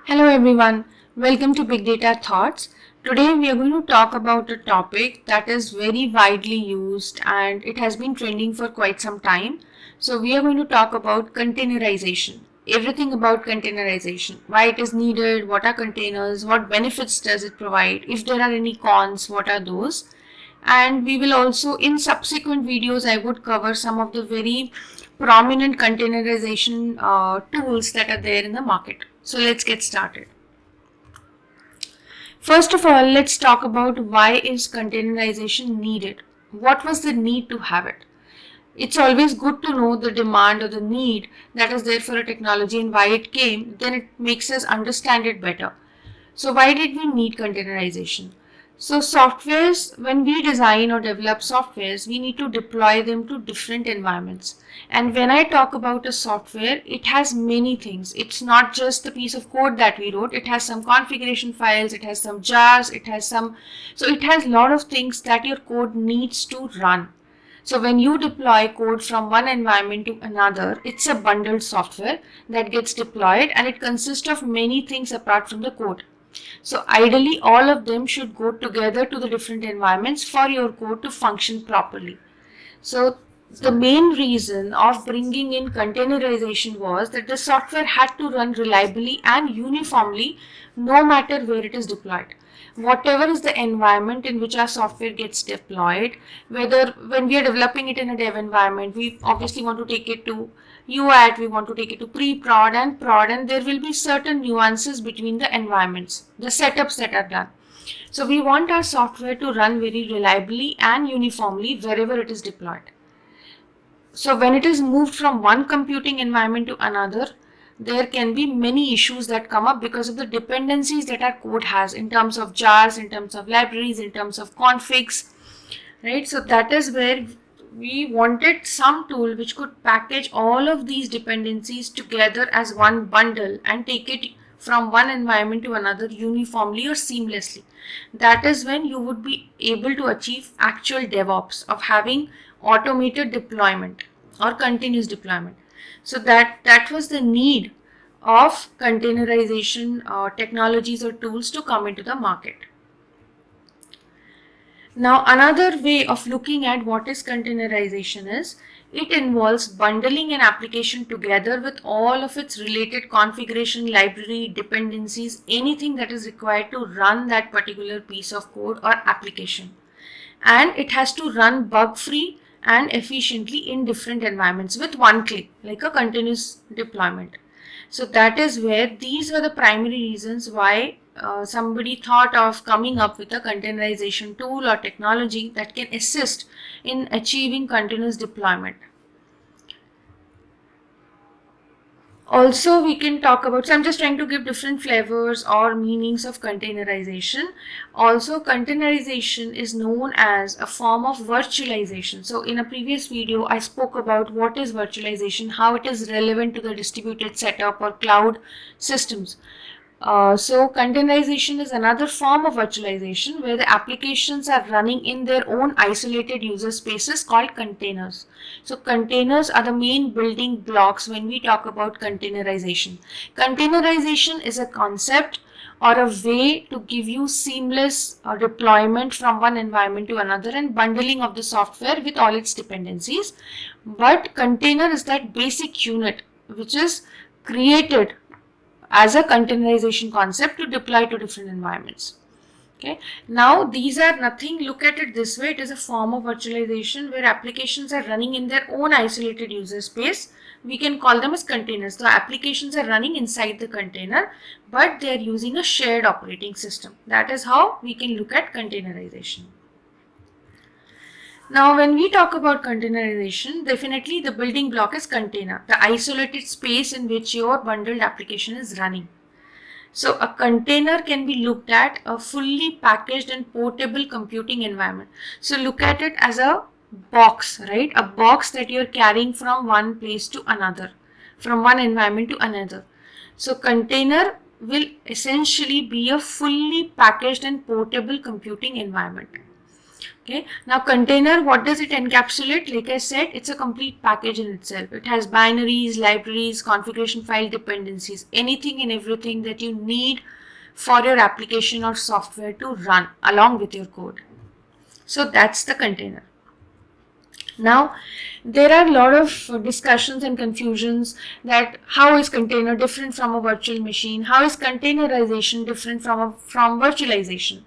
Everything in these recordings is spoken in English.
Hello everyone, welcome to Big Data Thoughts. Today we are going to talk about a topic that is very widely used and it has been trending for quite some time. So we are going to talk about containerization. Everything about containerization, why it is needed, what are containers, what benefits does it provide, if there are any cons, what are those. And we will also, in subsequent videos, I would cover some of the very prominent containerization tools that are there in the market. So let's get started. First of all, let's talk about why is containerization needed. What was the need to have it? It's always good to know the demand or the need that is there for a technology and why it came, then it makes us understand it better. So why did we need containerization? So softwares, when we design or develop softwares, we need to deploy them to different environments. And when I talk about a software, it has many things. It's not just the piece of code that we wrote. It has some configuration files, it has some jars, it has a lot of things that your code needs to run. So when you deploy code from one environment to another, it's a bundled software that gets deployed and it consists of many things apart from the code. So ideally, all of them should go together to the different environments for your code to function properly. So the main reason of bringing in containerization was that the software had to run reliably and uniformly no matter where it is deployed. Whatever is the environment in which our software gets deployed, whether when we are developing it in a dev environment, we obviously want to take it to UAT, we want to take it to pre-prod and prod, and there will be certain nuances between the environments, the setups that are done. So we want our software to run very reliably and uniformly wherever it is deployed. So when it is moved from one computing environment to another, there can be many issues that come up because of the dependencies that our code has in terms of jars, in terms of libraries, in terms of configs, right? So that is where we wanted some tool which could package all of these dependencies together as one bundle and take it from one environment to another uniformly or seamlessly. That is when you would be able to achieve actual DevOps of having automated deployment or continuous deployment. So that was the need of containerization technologies or tools to come into the market. Now, another way of looking at what is containerization is it involves bundling an application together with all of its related configuration, library, dependencies, anything that is required to run that particular piece of code or application. And it has to run bug-free and efficiently in different environments with one click, like a continuous deployment. So that is where these were the primary reasons why somebody thought of coming up with a containerization tool or technology that can assist in achieving continuous deployment. Also, we can talk about, so I'm just trying to give different flavors or meanings of containerization. Also, containerization is known as a form of virtualization. So in a previous video, I spoke about what is virtualization, how it is relevant to the distributed setup or cloud systems. So containerization is another form of virtualization where the applications are running in their own isolated user spaces called containers. So containers are the main building blocks when we talk about containerization. Containerization is a concept or a way to give you seamless deployment from one environment to another and bundling of the software with all its dependencies. But container is that basic unit which is created as a containerization concept to deploy to different environments. Okay. Now these are nothing, look at it this way, it is a form of virtualization where applications are running in their own isolated user space. We can call them as containers. The applications are running inside the container, but they are using a shared operating system. That is how we can look at containerization. Now, when we talk about containerization, definitely the building block is container, the isolated space in which your bundled application is running. So a container can be looked at a fully packaged and portable computing environment. So look at it as a box, right? A box that you're carrying from one place to another, from one environment to another. So container will essentially be a fully packaged and portable computing environment. Okay, now container, what does it encapsulate? Like I said, it's a complete package in itself. It has binaries, libraries, configuration file dependencies, anything and everything that you need for your application or software to run along with your code. So that's the container. Now, there are a lot of discussions and confusions that how is container different from a virtual machine? How is containerization different from virtualization?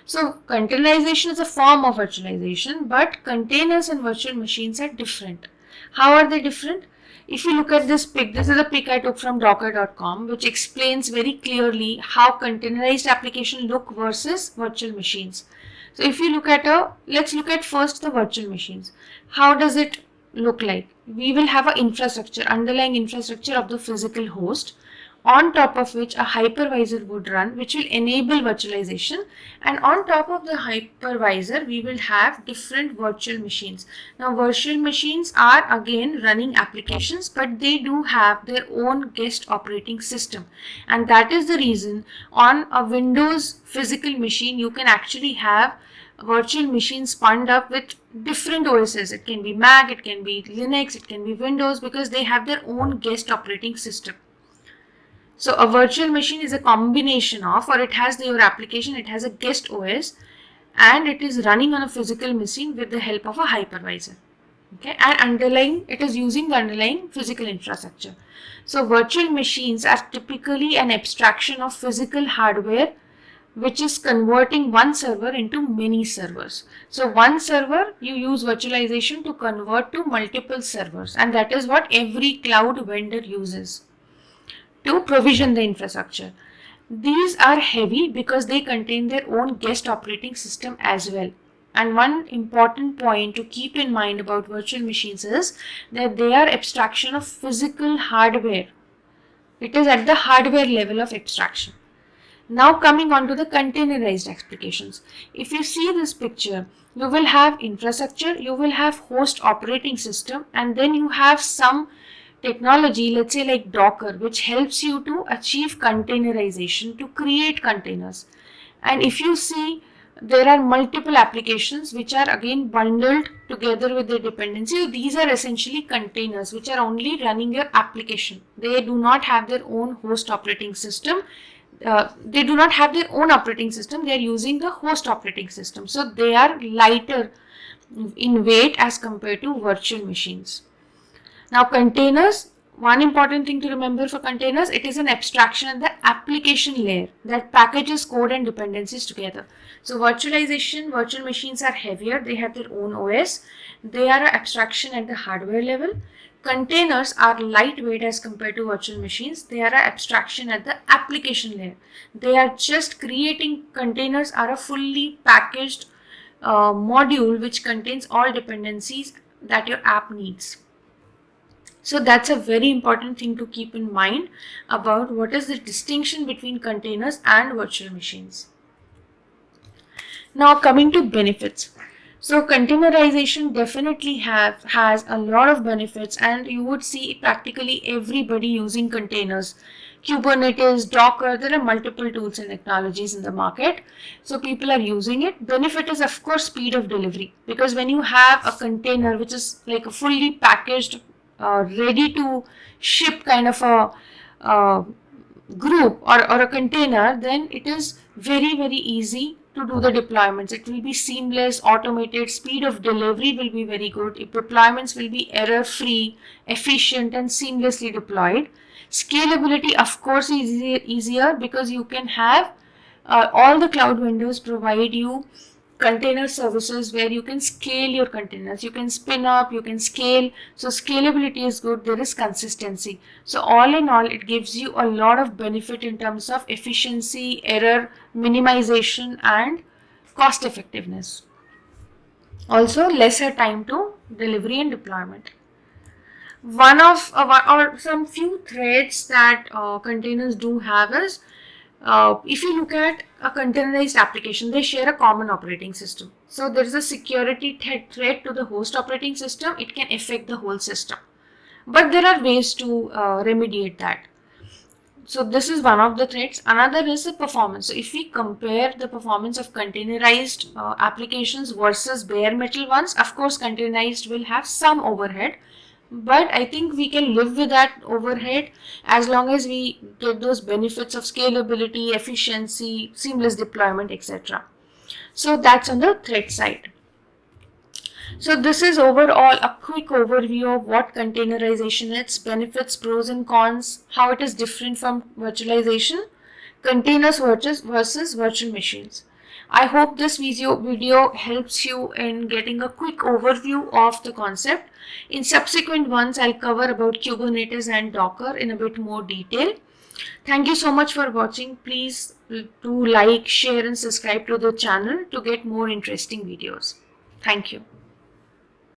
So, containerization is a form of virtualization, but containers and virtual machines are different. How are they different? If you look at this pic, this is a pic I took from docker.com, which explains very clearly how containerized application look versus virtual machines. So if you look at let's look at first the virtual machines. How does it look like? We will have an infrastructure, underlying infrastructure of the physical host, on top of which a hypervisor would run, which will enable virtualization. And on top of the hypervisor, we will have different virtual machines. Now, virtual machines are again running applications, but they do have their own guest operating system. And that is the reason on a Windows physical machine, you can actually have virtual machines spun up with different OSs. It can be Mac, it can be Linux, it can be Windows, because they have their own guest operating system. So a virtual machine is a combination of, or it has your application, it has a guest OS, and it is running on a physical machine with the help of a hypervisor. Okay, and underlying, it is using the underlying physical infrastructure. So virtual machines are typically an abstraction of physical hardware, which is converting one server into many servers. So one server, you use virtualization to convert to multiple servers, and that is what every cloud vendor uses to provision the infrastructure. These are heavy because they contain their own guest operating system as well. And one important point to keep in mind about virtual machines is that they are abstraction of physical hardware. It is at the hardware level of abstraction. Now coming on to the containerized applications. If you see this picture, you will have infrastructure, you will have host operating system, and then you have some technology, let's say like Docker, which helps you to achieve containerization, to create containers. And if you see, there are multiple applications which are again bundled together with the dependency. These are essentially containers which are only running your application. They do not have their own host operating system. They do not have their own operating system. They are using the host operating system. So they are lighter in weight as compared to virtual machines. Now containers, one important thing to remember for containers, it is an abstraction at the application layer that packages code and dependencies together. So virtualization, virtual machines are heavier, they have their own OS, they are an abstraction at the hardware level. Containers are lightweight as compared to virtual machines, they are an abstraction at the application layer. They are just creating, containers are a fully packaged module which contains all dependencies that your app needs. So that's a very important thing to keep in mind about what is the distinction between containers and virtual machines. Now coming to benefits. So containerization definitely has a lot of benefits, and you would see practically everybody using containers. Kubernetes, Docker, there are multiple tools and technologies in the market. So people are using it. Benefit is of course speed of delivery, because when you have a container which is like a fully packaged, ready to ship kind of a group or a container, then it is very easy to do the deployments. It will be seamless, automated, speed of delivery will be very good. Deployments will be error free, efficient and seamlessly deployed. Scalability of course is easier because you can have all the cloud vendors provide you container services where you can scale your containers, you can spin up, you can scale. So scalability is good, there is consistency. So all in all, it gives you a lot of benefit in terms of efficiency, error minimization and cost effectiveness. Also lesser time to delivery and deployment. One of or some few threats that containers do have is, if you look at a containerized application, they share a common operating system. So there is a security threat to the host operating system. It can affect the whole system. But there are ways to remediate that. So this is one of the threats. Another is the performance. So if we compare the performance of containerized applications versus bare metal ones, of course containerized will have some overhead, but I think we can live with that overhead as long as we get those benefits of scalability, efficiency, seamless deployment, etc. So that's on the threat side. So this is overall a quick overview of what containerization is, benefits, pros and cons, how it is different from virtualization, containers versus virtual machines. I hope this video helps you in getting a quick overview of the concept. In subsequent ones, I'll cover about Kubernetes and Docker in a bit more detail. Thank you so much for watching. Please do like, share and subscribe to the channel to get more interesting videos. Thank you.